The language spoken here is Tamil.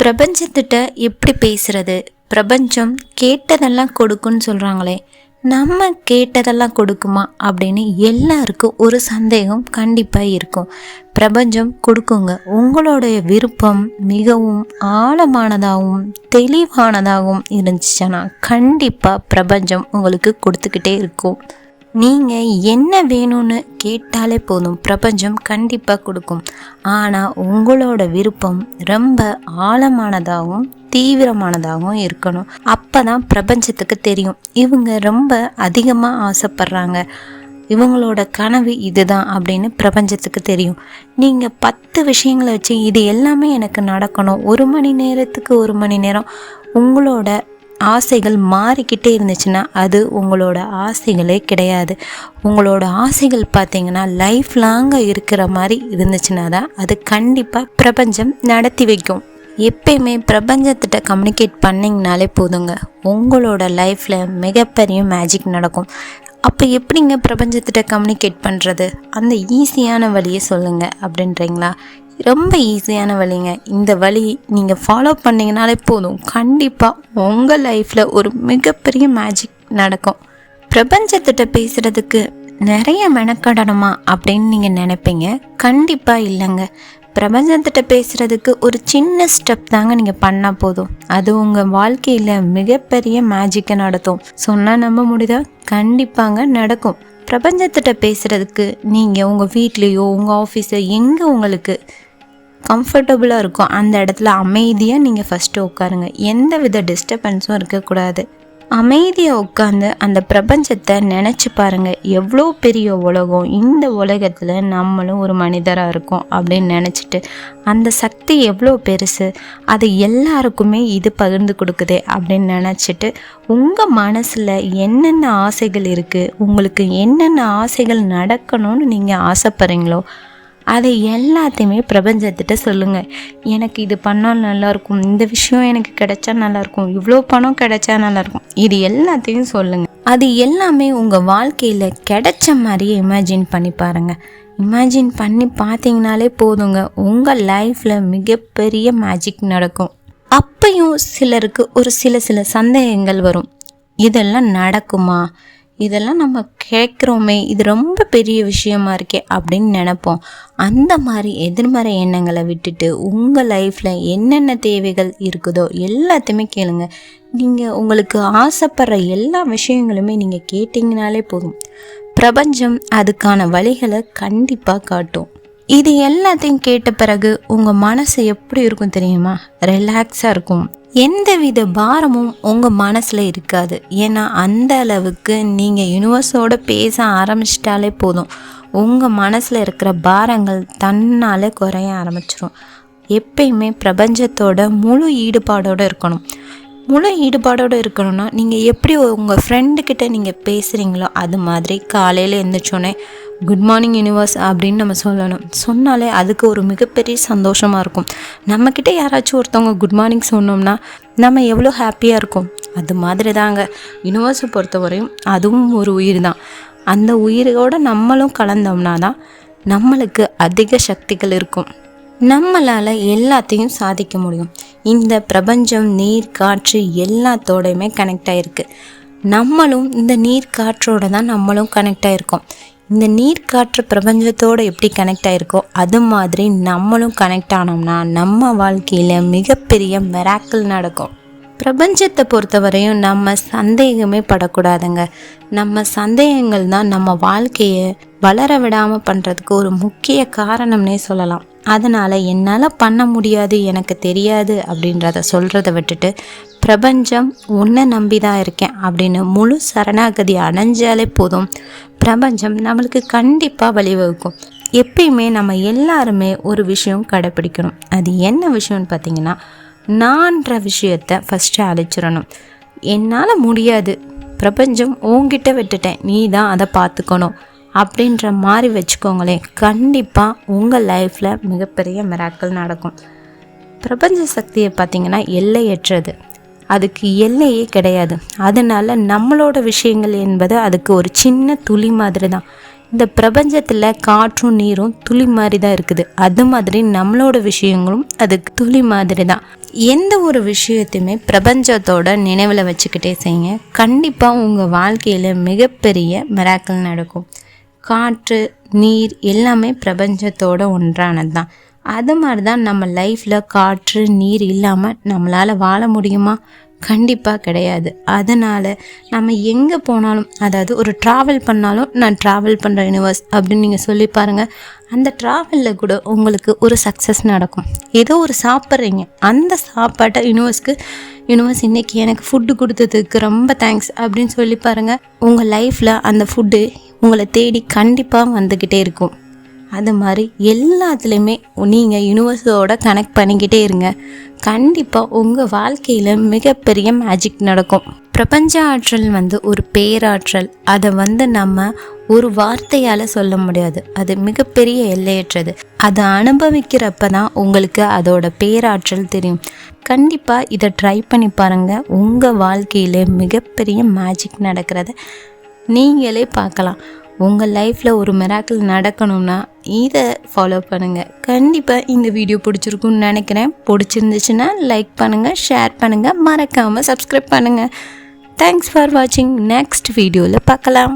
பிரபஞ்சத்திட்ட எப்படி பேசுறது? பிரபஞ்சம் கேட்டதெல்லாம் கொடுக்குன்னு சொல்கிறாங்களே, நம்ம கேட்டதெல்லாம் கொடுக்குமா அப்படின்னு எல்லாருக்கும் ஒரு சந்தேகம் கண்டிப்பாக இருக்கும். பிரபஞ்சம் கொடுக்குங்க. உங்களுடைய விருப்பம் மிகவும் ஆழமானதாகவும் தெளிவானதாகவும் இருந்துச்சுன்னா கண்டிப்பாக பிரபஞ்சம் உங்களுக்கு கொடுத்துக்கிட்டே இருக்கும். நீங்கள் என்ன வேணும்னு கேட்டாலே போதும், பிரபஞ்சம் கண்டிப்பாக கொடுக்கும். ஆனால் உங்களோட விருப்பம் ரொம்ப ஆழமானதாகவும் தீவிரமானதாகவும் இருக்கணும். அப்போ தான் பிரபஞ்சத்துக்கு தெரியும் இவங்க ரொம்ப அதிகமாக ஆசைப்படுறாங்க, இவங்களோட கனவு இதுதான் அப்படின்னு பிரபஞ்சத்துக்கு தெரியும். நீங்கள் 10 விஷயங்களை வச்சு இது எல்லாமே எனக்கு நடக்கணும், 1 மணி நேரத்துக்கு 1 மணி நேரம் உங்களோட ஆசைகள் மாறிக்கிட்டே இருந்துச்சுன்னா அது உங்களோட ஆசைகளே கிடையாது. உங்களோட ஆசைகள் பார்த்தீங்கன்னா லைஃப் லாங்காக இருக்கிற மாதிரி இருந்துச்சுன்னா தான் அது கண்டிப்பாக பிரபஞ்சம் நடத்தி வைக்கும். எப்பயுமே பிரபஞ்சத்திட்ட கம்யூனிகேட் பண்ணிங்கனாலே போதுங்க, உங்களோட லைஃப்பில் மிகப்பெரிய மேஜிக் நடக்கும். அப்போ எப்படிங்க பிரபஞ்சத்திட்ட கம்யூனிகேட் பண்ணுறது? அந்த ஈஸியான வழியை சொல்லுங்கள் அப்படின்றீங்களா? ரொம்ப ஈஸியான வழிங்க. இந்த வழி நீங்கள் ஃபாலோ பண்ணிங்கனாலே போதும், கண்டிப்பாக உங்கள் லைஃப்பில் ஒரு மிகப்பெரிய மேஜிக் நடக்கும். பிரபஞ்சத்திட்ட பேசுகிறதுக்கு நிறைய மெனக்கடணுமா அப்படின்னு நீங்கள் நினைப்பீங்க. கண்டிப்பாக இல்லைங்க. பிரபஞ்சத்திட்ட பேசுகிறதுக்கு ஒரு சின்ன ஸ்டெப் தாங்க நீங்கள் பண்ணால் போதும், அது உங்கள் வாழ்க்கையில் மிகப்பெரிய மேஜிக்கை நடத்தும். சொன்னால் நம்ப முடியுதா? கண்டிப்பாங்க நடக்கும். பிரபஞ்சத்திட்ட பேசுகிறதுக்கு நீங்கள் உங்கள் வீட்லேயோ உங்கள் ஆஃபீஸோ எங்கே உங்களுக்கு கம்ஃபர்டபுளாக இருக்கும் அந்த இடத்துல அமைதியாக நீங்கள் ஃபஸ்ட்டு உட்காருங்க. எந்த வித டிஸ்டர்பன்ஸும் இருக்கக்கூடாது. அமைதியாக உட்காந்து அந்த பிரபஞ்சத்தை நினச்சி பாருங்கள். எவ்வளோ பெரிய உலகம், இந்த உலகத்தில் நம்மளும் ஒரு மனிதராக இருக்கோம் அப்படின்னு நினச்சிட்டு அந்த சக்தி எவ்வளோ பெருசு, அது எல்லாருக்குமே இது பகிர்ந்து கொடுக்குதே அப்படின்னு நினச்சிட்டு உங்கள் மனசில் என்னென்ன ஆசைகள் இருக்குது, உங்களுக்கு என்னென்ன ஆசைகள் நடக்கணும்னு நீங்கள் ஆசைப்படுறீங்களோ அதை எல்லாத்தையுமே பிரபஞ்சத்திட்ட சொல்லுங்கள். எனக்கு இது பண்ணால் நல்லாயிருக்கும், இந்த விஷயம் எனக்கு கிடைச்சா நல்லாயிருக்கும், இவ்வளோ பணம் கிடைச்சா நல்லாயிருக்கும், இது எல்லாத்தையும் சொல்லுங்கள். அது எல்லாமே உங்கள் வாழ்க்கையில் கிடைச்ச மாதிரியே இமேஜின் பண்ணி பாருங்கள். இமேஜின் பண்ணி பார்த்தீங்கனாலே போதுங்க, உங்கள் லைஃப்பில் மிகப்பெரிய மேஜிக் நடக்கும். அப்பையும் சிலருக்கு ஒரு சில சந்தேகங்கள் வரும். இதெல்லாம் நடக்குமா, இதெல்லாம் நம்ம கேட்குறோமே, இது ரொம்ப பெரிய விஷயமா இருக்கே அப்படின்னு நினைப்போம். அந்த மாதிரி எதிர்மறை எண்ணங்களை விட்டுட்டு உங்கள் லைஃப்பில் என்னென்ன தேவைகள் இருக்குதோ எல்லாத்தையுமே கேளுங்க. நீங்கள் உங்களுக்கு ஆசைப்படுற எல்லா விஷயங்களுமே நீங்கள் கேட்டிங்கனாலே போதும், பிரபஞ்சம் அதுக்கான வழிகளை கண்டிப்பாக காட்டும். இது எல்லாத்தையும் கேட்ட பிறகு உங்கள் மனசு எப்படி இருக்கும் தெரியுமா? ரிலாக்ஸாக இருக்கும். எந்தவித பாரமும் உங்கள் மனசில் இருக்காது. ஏன்னா அந்த அளவுக்கு நீங்கள் யூனிவர்ஸோடு பேச ஆரம்பிச்சிட்டாலே போதும், உங்கள் மனசில் இருக்கிற பாரங்கள் தன்னால் குறைய ஆரம்பிச்சிடும். எப்பயுமே பிரபஞ்சத்தோட முழு ஈடுபாடோடு இருக்கணும். முழு ஈடுபாடோடு இருக்கணும்னா நீங்கள் எப்படி உங்கள் ஃப்ரெண்டுக்கிட்ட நீங்கள் பேசுகிறீங்களோ அது மாதிரி காலையில் எழுந்திரிச்சோன்னே குட் மார்னிங் யூனிவர்ஸ் அப்படின்னு நம்ம சொல்லணும். சொன்னாலே அதுக்கு ஒரு மிகப்பெரிய சந்தோஷமாக இருக்கும். நம்மக்கிட்ட யாராச்சும் ஒருத்தவங்க குட் மார்னிங் சொன்னோம்னா நம்ம எவ்வளோ ஹாப்பியாக இருக்கும். அது மாதிரி தாங்க யூனிவர்ஸை பொறுத்தவரையும் அதுவும் ஒரு உயிர் தான். அந்த உயிரோடு நம்மளும் கலந்தோம்னா தான் நம்மளுக்கு அதிக சக்திகள் இருக்கும். நம்மளால் எல்லாத்தையும் சாதிக்க முடியும். இந்த பிரபஞ்சம் நீர் காற்று எல்லாத்தோடையுமே கனெக்ட் ஆகிருக்கு. நம்மளும் இந்த நீர் காற்றோடு தான் நம்மளும் கனெக்ட் ஆகிருக்கோம். இந்த நீர் காற்று பிரபஞ்சத்தோடு எப்படி கனெக்ட் ஆகிருக்கோ அது மாதிரி நம்மளும் கனெக்ட் ஆனோம்னா நம்ம வாழ்க்கையில் மிகப்பெரிய மிராக்கிள் நடக்கும். பிரபஞ்சத்தை பொறுத்தவரையும் நம்ம சந்தேகமே படக்கூடாதுங்க. நம்ம சந்தேகங்கள் தான் நம்ம வாழ்க்கையை வளர விடாமல் பண்ணுறதுக்கு ஒரு முக்கிய காரணம்னே சொல்லலாம். அதனால் என்னால் பண்ண முடியாது, எனக்கு தெரியாது அப்படின்றத சொல்கிறத விட்டுட்டு பிரபஞ்சம் உன்னை நம்பி தான் இருக்கேன் அப்படின்னு முழு சரணாகதி அடைஞ்சாலே போதும், பிரபஞ்சம் நம்மளுக்கு கண்டிப்பாக வழிவகுக்கும். எப்பயுமே நம்ம எல்லாருமே ஒரு விஷயம் கடைப்பிடிக்கணும். அது என்ன விஷயம்னு பார்த்தீங்கன்னா, நான்ற விஷயத்தை ஃபஸ்ட்டு அழிச்சிடணும். என்னால் முடியாது, பிரபஞ்சம் உன்கிட்ட விட்டுட்டேன், நீ தான் அதை பார்த்துக்கணும் அப்படின்ற மாதிரி வச்சுக்கோங்களேன். கண்டிப்பாக உங்கள் லைஃப்பில் மிகப்பெரிய மிராக்கிள் நடக்கும். பிரபஞ்ச சக்தியை பார்த்திங்கன்னா எல்லையற்றது, அதுக்கு எல்லையே கிடையாது. அதனால் நம்மளோட விஷயங்கள் என்பது அதுக்கு ஒரு சின்ன துளி மாதிரி தான். இந்த பிரபஞ்சத்தில் காற்றும் நீரும் துளி மாதிரி தான் இருக்குது. அது மாதிரி நம்மளோட விஷயங்களும் அதுக்கு துளி மாதிரி தான். எந்த ஒரு விஷயத்தையுமே பிரபஞ்சத்தோட நினைவில் வச்சுக்கிட்டே செய்யுங்க. கண்டிப்பாக உங்கள் வாழ்க்கையில் மிகப்பெரிய மிராக்கிள் நடக்கும். காற்று நீர் எல்லாமே பிரபஞ்சத்தோட ஒன்றானது தான். அது மாதிரி தான் நம்ம லைஃப்பில் காற்று நீர் இல்லாமல் நம்மளால் வாழ முடியுமா? கண்டிப்பாக கிடையாது. அதனால் நம்ம எங்கே போனாலும், அதாவது ஒரு ட்ராவல் பண்ணாலும் நான் ட்ராவல் பண்ணுற யூனிவர்ஸ் அப்படின்னு நீங்கள் சொல்லி பாருங்கள். அந்த ட்ராவலில் கூட உங்களுக்கு ஒரு சக்ஸஸ் நடக்கும். ஏதோ ஒரு சாப்பிட்றீங்க, அந்த சாப்பாட்டை யூனிவர்ஸ் இன்றைக்கி எனக்கு ஃபுட்டு கொடுத்ததுக்கு ரொம்ப தேங்க்ஸ் அப்படின்னு சொல்லி பாருங்கள். உங்கள் லைஃப்பில் அந்த ஃபுட்டு உங்களை தேடி கண்டிப்பாக வந்துக்கிட்டே இருக்கும். அது மாதிரி எல்லாத்துலேயுமே நீங்கள் யூனிவர்ஸோட கனெக்ட் பண்ணிக்கிட்டே இருங்க. கண்டிப்பாக உங்கள் வாழ்க்கையில் மிகப்பெரிய மேஜிக் நடக்கும். பிரபஞ்ச ஆற்றல் ஒரு பேராற்றல். அதை நம்ம ஒரு வார்த்தையால் சொல்ல முடியாது. அது மிகப்பெரிய எல்லையற்றது. அதை அனுபவிக்கிறப்ப தான் உங்களுக்கு அதோட பேராற்றல் தெரியும். கண்டிப்பாக இதை ட்ரை பண்ணி பாருங்கள். உங்கள் வாழ்க்கையில் மிகப்பெரிய மேஜிக் நடக்கிறத நீங்களே பார்க்கலாம். உங்கள் லைஃப்பில் ஒரு மிராக்கிள் நடக்கணும்னா இதை ஃபாலோ பண்ணுங்கள். கண்டிப்பாக இந்த வீடியோ பிடிச்சிருக்குன்னு நினைக்கிறேன். பிடிச்சிருந்துச்சுன்னா லைக் பண்ணுங்கள், ஷேர் பண்ணுங்கள், மறக்காமல் சப்ஸ்கிரைப் பண்ணுங்கள். தேங்க்ஸ் ஃபார் வாட்சிங். நெக்ஸ்ட் வீடியோவில் பார்க்கலாம்.